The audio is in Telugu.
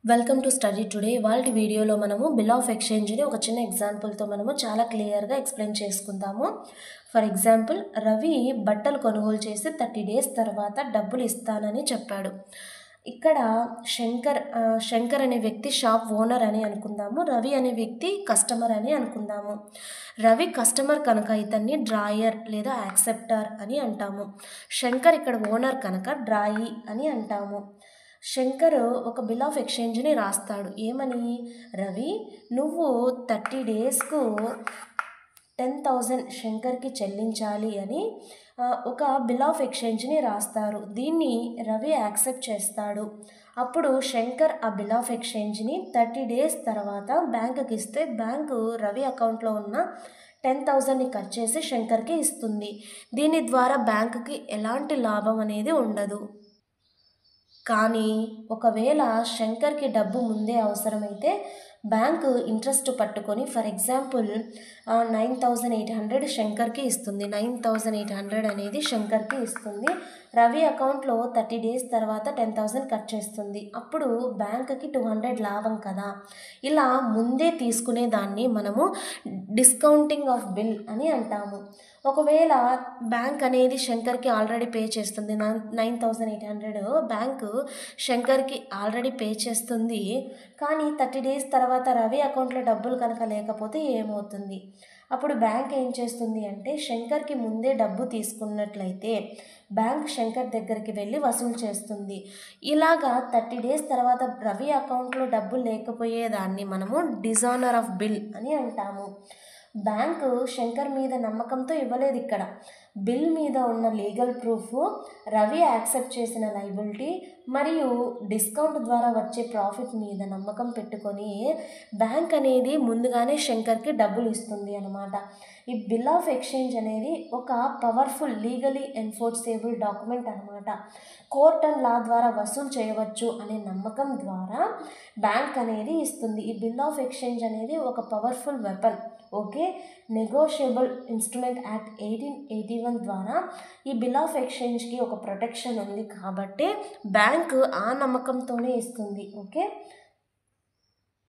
Welcome to study today. వాళ్ళ వీడియోలో మనము బిల్ ఆఫ్ ఎక్స్చేంజ్ని ఒక చిన్న ఎగ్జాంపుల్తో మనము చాలా క్లియర్గా ఎక్స్ప్లెయిన్ చేసుకుందాము. ఫర్ ఎగ్జాంపుల్, రవి బట్టలు కొనుగోలు చేసి 30 days తర్వాత డబ్బులు ఇస్తానని చెప్పాడు. ఇక్కడ శంకర్ అనే వ్యక్తి షాప్ ఓనర్ అని అనుకుందాము, రవి అనే వ్యక్తి కస్టమర్ అని అనుకుందాము. రవి కస్టమర్ కనుక ఇతన్ని డ్రాయర్ లేదా యాక్సెప్టర్ అని అంటాము. శంకర్ ఇక్కడ ఓనర్ కనుక డ్రాయి అని అంటాము. శంకర్ ఒక బిల్ ఆఫ్ ఎక్స్చేంజ్ని రాస్తాడు. ఏమని? రవి, నువ్వు 30 daysకు 10,000 శంకర్కి చెల్లించాలి అని ఒక బిల్ ఆఫ్ ఎక్స్చేంజ్ని రాస్తారు. దీన్ని రవి యాక్సెప్ట్ చేస్తాడు. అప్పుడు శంకర్ ఆ బిల్ ఆఫ్ ఎక్స్చేంజ్ని 30 days తర్వాత బ్యాంకుకి ఇస్తే బ్యాంకు రవి అకౌంట్లో ఉన్న 10,000ని కట్ చేసి శంకర్కి ఇస్తుంది. దీని ద్వారా బ్యాంకుకి ఎలాంటి లాభం అనేది ఉండదు. కానీ ఒకవేళ శంకర్కి డబ్బు ముందే అవసరమైతే బ్యాంకు ఇంట్రెస్ట్ పట్టుకొని ఫర్ ఎగ్జాంపుల్ 9,800 శంకర్కి ఇస్తుంది. 9,800 అనేది శంకర్కి ఇస్తుంది. రవి అకౌంట్లో 30 days తర్వాత 10,000 కట్ చేస్తుంది. అప్పుడు బ్యాంకుకి 200 లాభం కదా. ఇలా ముందే తీసుకునే దాన్ని మనము డిస్కౌంటింగ్ ఆఫ్ బిల్ అని అంటాము. ఒకవేళ బ్యాంక్ అనేది శంకర్కి ఆల్రెడీ పే చేస్తుంది. 9,800 బ్యాంకు శంకర్కి ఆల్రెడీ పే చేస్తుంది. కానీ 30 days తర్వాత రవి అకౌంట్లో డబ్బులు కనుక లేకపోతే ఏమవుతుంది? అప్పుడు బ్యాంక్ ఏం చేస్తుంది అంటే శంకర్కి ముందే డబ్బు తీసుకున్నట్లయితే బ్యాంక్ శంకర్ దగ్గరికి వెళ్ళి వసూలు చేస్తుంది. ఇలాగా 30 days తర్వాత రవి అకౌంట్లో డబ్బులు లేకపోయేదాన్ని మనము డిజానర్ ఆఫ్ బిల్ అని అంటాము. బ్యాంకు శంకర్ మీద నమ్మకంతో ఇవ్వలేదు. ఇక్కడ బిల్ మీద ఉన్న లీగల్ ప్రూఫ్, రవి యాక్సెప్ట్ చేసిన లైబిలిటీ మరియు డిస్కౌంట్ ద్వారా వచ్చే ప్రాఫిట్ మీద నమ్మకం పెట్టుకొని బ్యాంక్ అనేది ముందుగానే శంకర్కి డబ్బులు ఇస్తుంది అన్నమాట. ఈ బిల్ ఆఫ్ ఎక్స్చేంజ్ అనేది ఒక పవర్ఫుల్ లీగలీ ఎన్ఫోర్సేబుల్ డాక్యుమెంట్ అన్నమాట. కోర్ట్ అండ్ లా ద్వారా వసూలు చేయవచ్చు అనే నమ్మకం ద్వారా బ్యాంక్ అనేది ఇస్తుంది. ఈ బిల్ ఆఫ్ ఎక్స్చేంజ్ అనేది ఒక powerful weapon. Okay, negotiable instrument act 1881 ద్వారా ఈ బిల్ ఆఫ్ ఎక్స్చేంజ్కి ఒక ప్రొటెక్షన్ ఉంది కాబట్టి బ్యాంకు ఆ నమ్మకంతోనే ఇస్తుంది. ఓకే.